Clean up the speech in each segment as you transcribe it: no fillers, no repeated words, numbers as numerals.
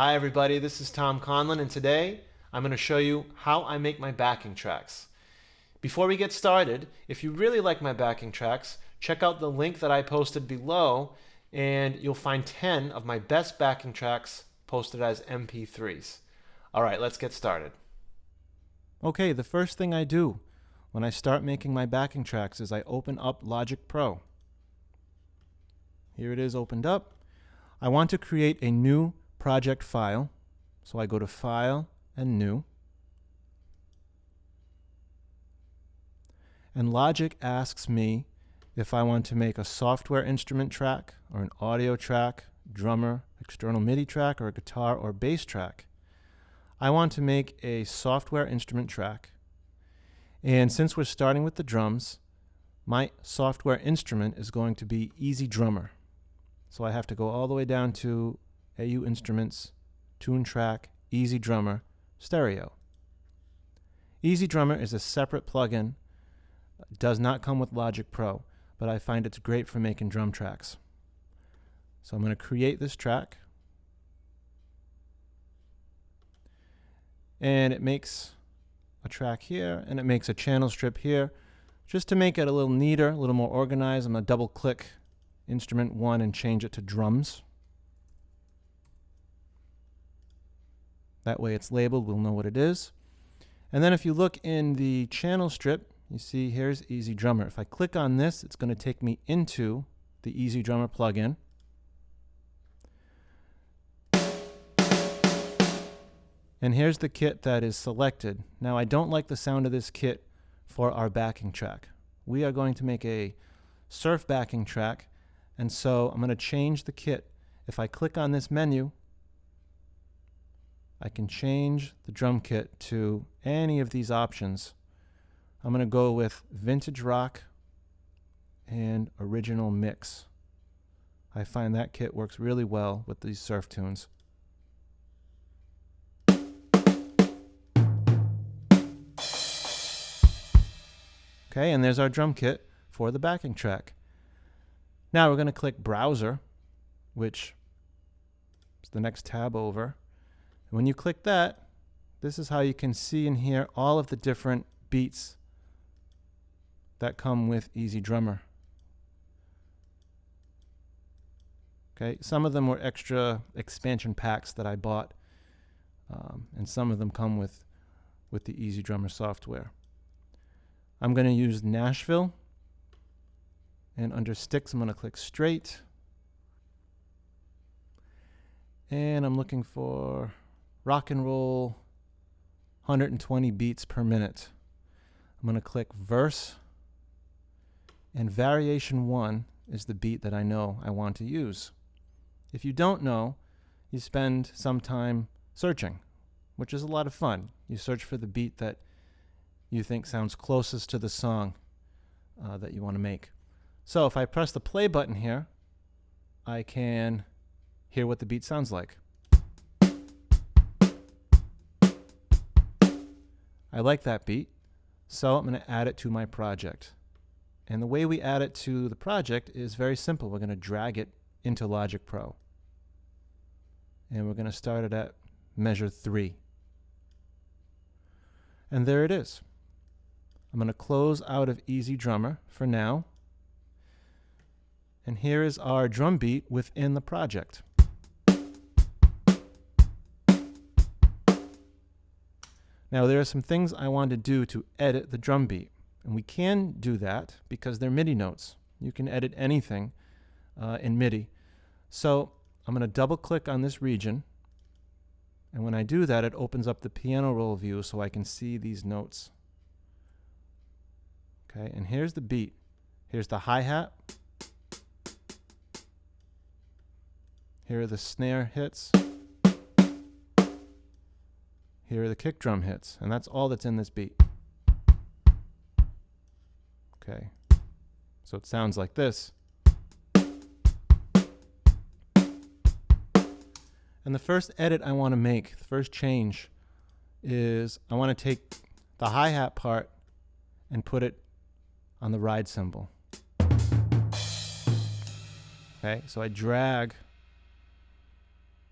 Hi everybody, this is Tom Conlon, and today I'm going to show you how I make my backing tracks. Before we get started, if you really like my backing tracks, check out the link that I posted below and you'll find 10 of my best backing tracks posted as MP3s. Alright, let's get started. Okay, the first thing I do when I start making my backing tracks is I open up Logic Pro. Here it is opened up. I want to create a new project file, so I go to File and New. And Logic asks me if I want to make a software instrument track or an audio track, drummer, external MIDI track, or a guitar or bass track. I want to make a software instrument track. And since we're starting with the drums, my software instrument is going to be Easy Drummer. So I have to go all the way down to AU Instruments, Tune Track, Easy Drummer, Stereo. Easy Drummer is a separate plugin. It does not come with Logic Pro, but I find it's great for making drum tracks. So I'm going to create this track. And it makes a track here, and it makes a channel strip here. Just to make it a little neater, a little more organized, I'm going to double click Instrument 1 and change it to Drums. That way it's labeled, we'll know what it is. And then if you look in the channel strip, you see here's Easy Drummer. If I click on this, it's going to take me into the Easy Drummer plugin. And here's the kit that is selected. Now I don't like the sound of this kit for our backing track. We are going to make a surf backing track, and so I'm going to change the kit. If I click on this menu, I can change the drum kit to any of these options. I'm going to go with Vintage Rock and Original Mix. I find that kit works really well with these surf tunes. Okay, and there's our drum kit for the backing track. Now we're going to click Browser, which is the next tab over. And when you click that, this is how you can see and hear all of the different beats that come with Easy Drummer. Okay, some of them were extra expansion packs that I bought, and some of them come with the Easy Drummer software. I'm going to use Nashville, and under Sticks I'm going to click Straight, and I'm looking for Rock and Roll 120 beats per minute. I'm going to click Verse, and Variation 1 is the beat that I know I want to use. If you don't know, you spend some time searching, which is a lot of fun. You search for the beat that you think sounds closest to the song that you want to make. So if I press the play button here, I can hear what the beat sounds like. I like that beat, so I'm going to add it to my project. And the way we add it to the project is very simple. We're going to drag it into Logic Pro. And we're going to start it at measure 3. And there it is. I'm going to close out of Easy Drummer for now. And here is our drum beat within the project. Now there are some things I want to do to edit the drum beat. And we can do that because they're MIDI notes. You can edit anything in MIDI. So I'm going to double click on this region. And when I do that, it opens up the piano roll view so I can see these notes. Okay, and here's the beat. Here's the hi-hat. Here are the snare hits. Here are the kick drum hits, and that's all that's in this beat. Okay, so it sounds like this. And the first edit I want to make, the first change, is I want to take the hi-hat part and put it on the ride cymbal. Okay, so I drag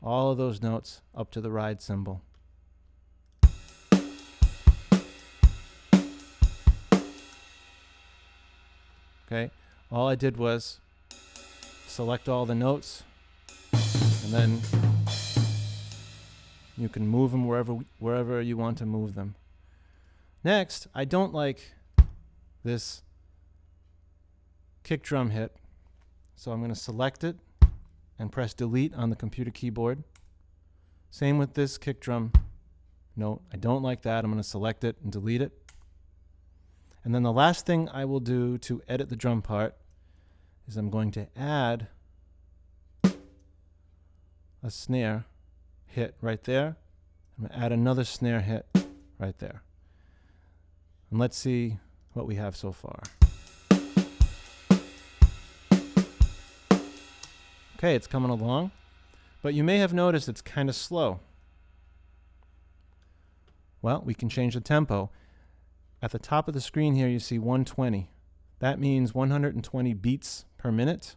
all of those notes up to the ride cymbal. Okay, all I did was select all the notes, and then you can move them wherever you want to move them. Next, I don't like this kick drum hit, so I'm going to select it and press delete on the computer keyboard. Same with this kick drum note. I don't like that. I'm going to select it and delete it. And then the last thing I will do to edit the drum part is I'm going to add a snare hit right there. I'm going to add another snare hit right there. And let's see what we have so far. Okay, it's coming along, but you may have noticed it's kind of slow. Well, we can change the tempo. At the top of the screen here, you see 120. That means 120 beats per minute.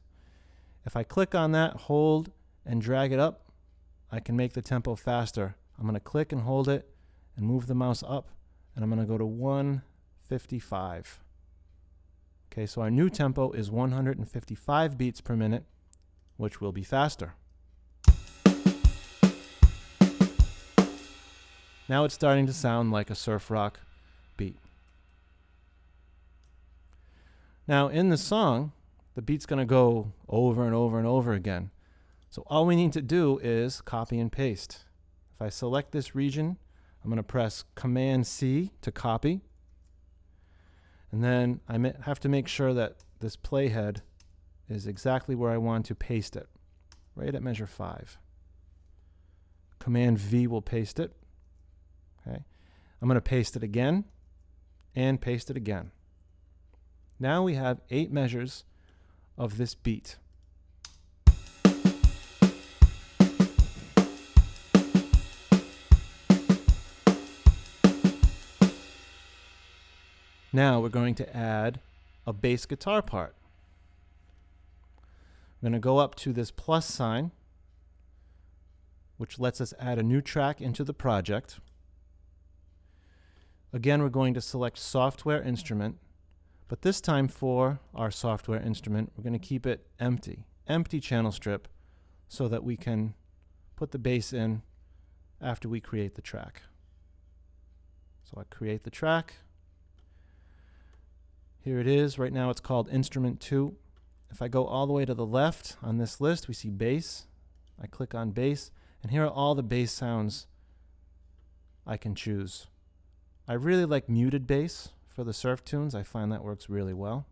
If I click on that, hold, and drag it up, I can make the tempo faster. I'm going to click and hold it and move the mouse up, and I'm going to go to 155. Okay, so our new tempo is 155 beats per minute, which will be faster. Now it's starting to sound like a surf rock beat. Now in the song, the beat's going to go over and over and over again. So all we need to do is copy and paste. If I select this region, I'm going to press Command-C to copy. And then I have to make sure that this playhead is exactly where I want to paste it, right at measure 5. Command-V will paste it. Okay. I'm going to paste it again and paste it again. Now we have 8 measures of this beat. Now we're going to add a bass guitar part. We're going to go up to this plus sign, which lets us add a new track into the project. Again, we're going to select software instrument, but this time for our software instrument, we're going to keep it empty channel strip, so that we can put the bass in after we create the track. So I create the track. Here it is. Right now it's called Instrument 2. If I go all the way to the left on this list, we see bass. I click on bass, and here are all the bass sounds I can choose. I really like muted bass for the surf tunes. I find that works really well.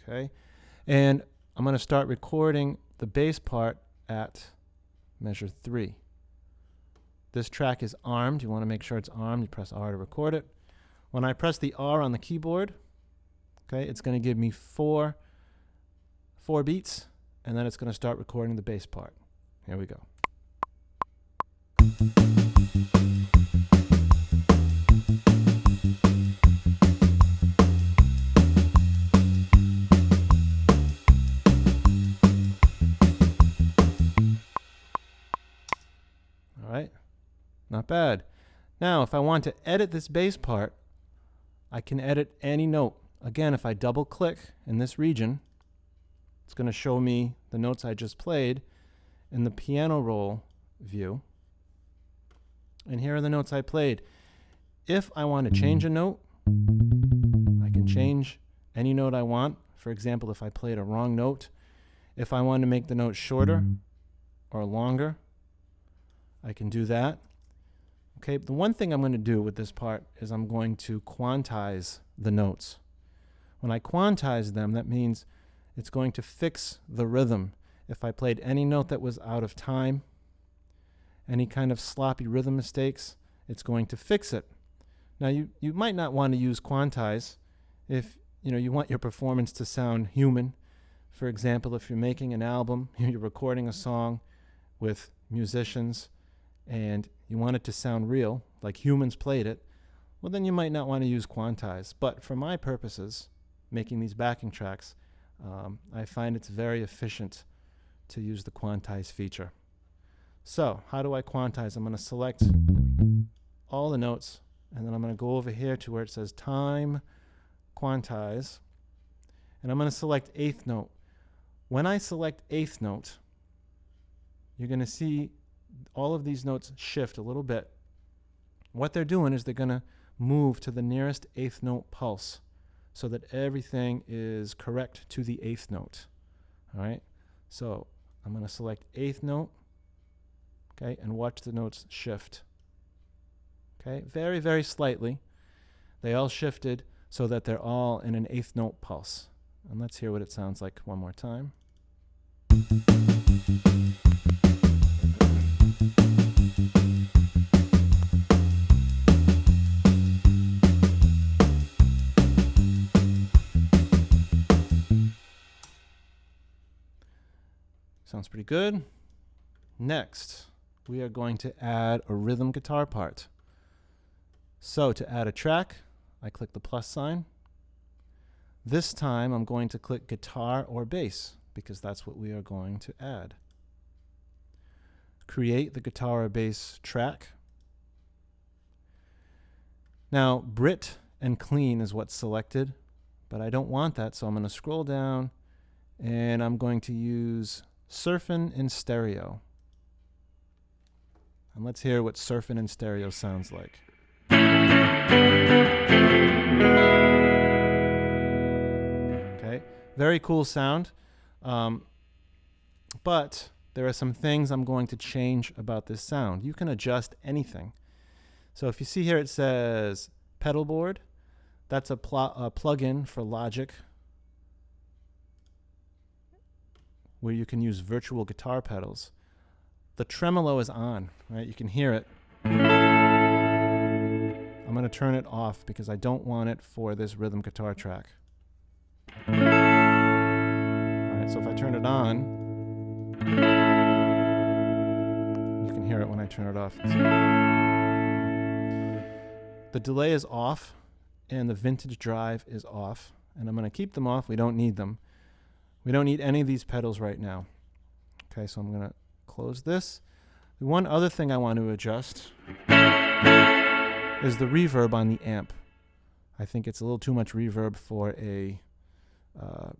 Okay, and I'm going to start recording the bass part at measure 3. This track is armed. You want to make sure it's armed. You press R to record it. When I press the R on the keyboard, okay, it's going to give me four beats, and then it's going to start recording the bass part. Here we go. All right. Not bad. Now, if I want to edit this bass part, I can edit any note. Again, if I double click in this region, it's going to show me the notes I just played in the piano roll view. And here are the notes I played. If I want to change a note, I can change any note I want. For example, if I played a wrong note, if I want to make the note shorter or longer, I can do that. Okay, the one thing I'm going to do with this part is I'm going to quantize the notes. When I quantize them, that means it's going to fix the rhythm. If I played any note that was out of time, any kind of sloppy rhythm mistakes, it's going to fix it. Now, you might not want to use quantize if you want your performance to sound human. For example, if you're making an album, you're recording a song with musicians, and you want it to sound real, like humans played it, well, then you might not want to use quantize. But for my purposes, making these backing tracks, I find it's very efficient to use the quantize feature. So how do I quantize? I'm going to select all the notes, and then I'm going to go over here to where it says time quantize, and I'm going to select eighth note. When I select eighth note, you're going to see all of these notes shift a little bit. What they're doing is they're going to move to the nearest eighth note pulse so that everything is correct to the eighth note. All right, so I'm going to select eighth note, okay, and watch the notes shift. Okay, very, very slightly. They all shifted so that they're all in an eighth note pulse. And let's hear what it sounds like one more time. Sounds pretty good. Next, we are going to add a rhythm guitar part. So to add a track, I click the plus sign. This time I'm going to click guitar or bass because that's what we are going to add. Create the guitar or bass track. Now Brit and clean is what's selected, but I don't want that, so I'm going to scroll down and I'm going to use Surfin' in Stereo. And let's hear what Surfin' in Stereo sounds like. Okay, very cool sound, but there are some things I'm going to change about this sound. You can adjust anything. So if you see here it says pedal board, that's a plug-in for Logic where you can use virtual guitar pedals. The tremolo is on, right? You can hear it. I'm going to turn it off because I don't want it for this rhythm guitar track. All right, so if I turn it on, you can hear it when I turn it off. The delay is off and the vintage drive is off, and I'm going to keep them off. We don't need them. We don't need any of these pedals right now. Okay, so I'm going to close this. The one other thing I want to adjust is the reverb on the amp. I think it's a little too much reverb for a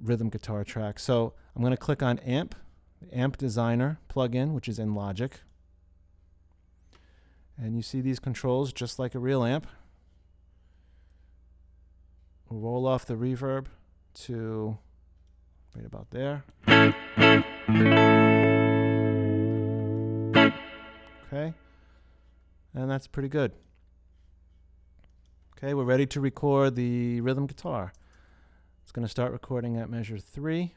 rhythm guitar track. So I'm going to click on Amp, the Amp Designer plugin, which is in Logic. And you see these controls just like a real amp. We'll roll off the reverb to right about there. Okay, and that's pretty good. Okay, we're ready to record the rhythm guitar. It's going to start recording at measure 3.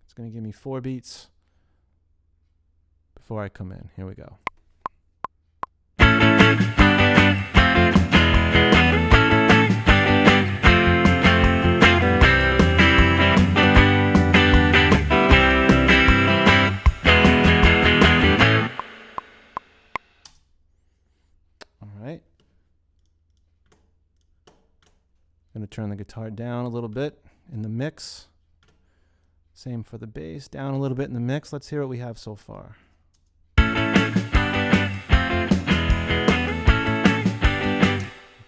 It's going to give me 4 beats before I come in. Here we go. Going to turn the guitar down a little bit in the mix. Same for the bass, down a little bit in the mix. Let's hear what we have so far.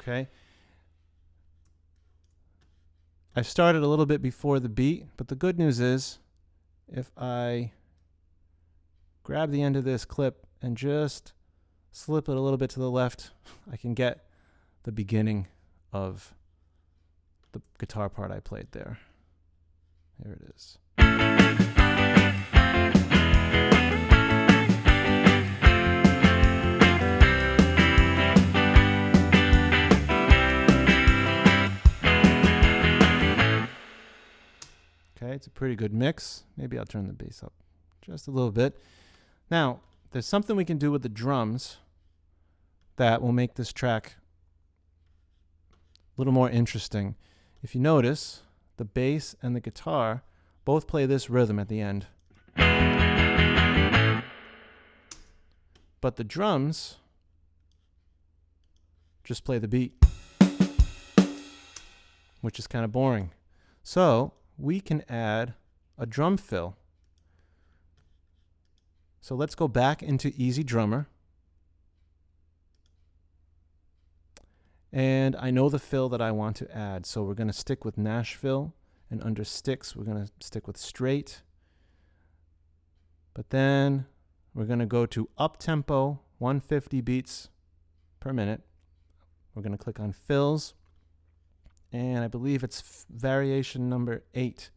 Okay. I started a little bit before the beat, but the good news is if I grab the end of this clip and just slip it a little bit to the left, I can get the beginning of the guitar part I played there. There it is. Okay, it's a pretty good mix. Maybe I'll turn the bass up just a little bit. Now, there's something we can do with the drums that will make this track a little more interesting. If you notice, the bass and the guitar both play this rhythm at the end. But the drums just play the beat, which is kind of boring. So we can add a drum fill. So let's go back into Easy Drummer. And I know the fill that I want to add. So we're going to stick with Nashville. And under sticks, we're going to stick with straight. But then we're going to go to up tempo, 150 beats per minute. We're going to click on fills. And I believe it's variation number 8.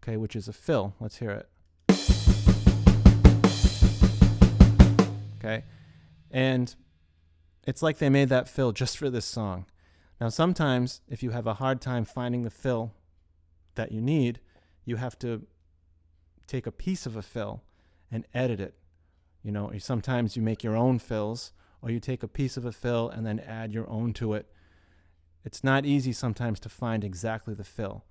Okay, which is a fill. Let's hear it. Okay. And it's like they made that fill just for this song. Now, sometimes if you have a hard time finding the fill that you need, you have to take a piece of a fill and edit it. You know, sometimes you make your own fills, or you take a piece of a fill and then add your own to it. It's not easy sometimes to find exactly the fill.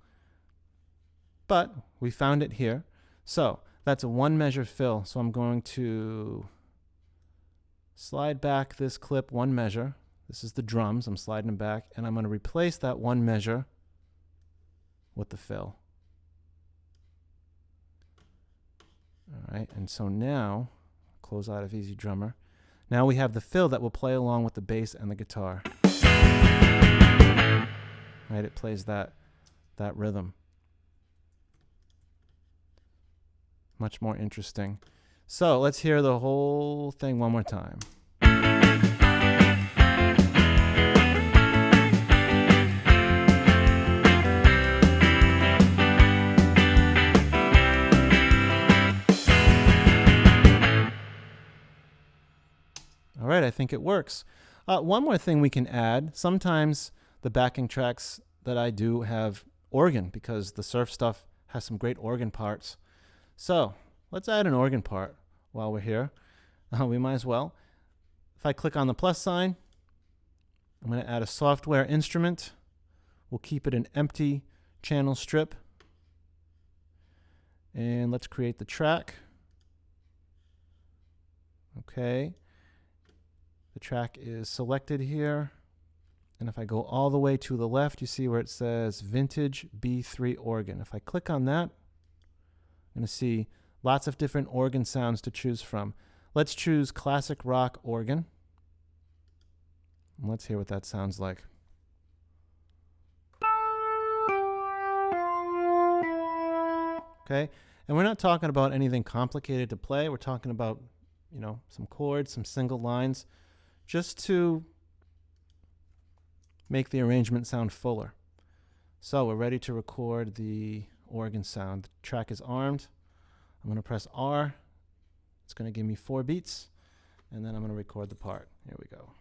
But we found it here. So that's a 1 measure fill. So I'm going to slide back this clip 1 measure. This is the drums. I'm sliding them back, and I'm going to replace that 1 measure with the fill. All right, and so now, close out of Easy Drummer. Now we have the fill that will play along with the bass and the guitar. Right, it plays that rhythm. Much more interesting. So let's hear the whole thing one more time. All right, I think it works. One more thing we can add. Sometimes the backing tracks that I do have organ, because the surf stuff has some great organ parts. So let's add an organ part while we're here. We might as well. If I click on the plus sign, I'm going to add a software instrument. We'll keep it an empty channel strip. And let's create the track. Okay. The track is selected here. And if I go all the way to the left, you see where it says Vintage B3 Organ. If I click on that, I'm going to see lots of different organ sounds to choose from. Let's choose Classic Rock Organ. And let's hear what that sounds like. Okay, and we're not talking about anything complicated to play. We're talking about, you know, some chords, some single lines, just to make the arrangement sound fuller. So we're ready to record the organ sound. The track is armed. I'm going to press R. It's going to give me 4 beats, and then I'm going to record the part. Here we go.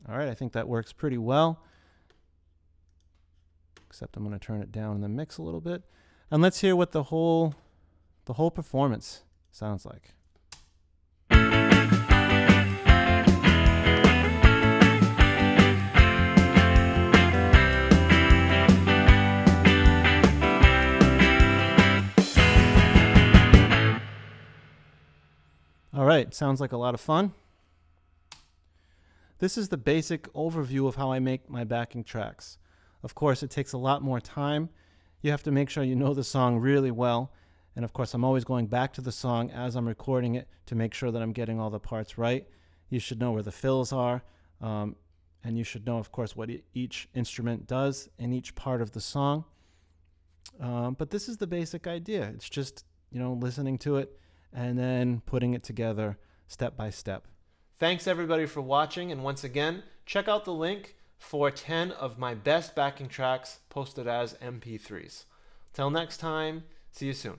All right, I think that works pretty well, except I'm going to turn it down in the mix a little bit. And let's hear what the whole performance sounds like. All right, sounds like a lot of fun. This is the basic overview of how I make my backing tracks. Of course, it takes a lot more time. You have to make sure you know the song really well. And of course, I'm always going back to the song as I'm recording it to make sure that I'm getting all the parts right. You should know where the fills are. And you should know, of course, what each instrument does in each part of the song. But this is the basic idea. It's just, you know, listening to it and then putting it together step by step. Thanks everybody for watching, and once again, check out the link for 10 of my best backing tracks posted as MP3s. Till next time, see you soon.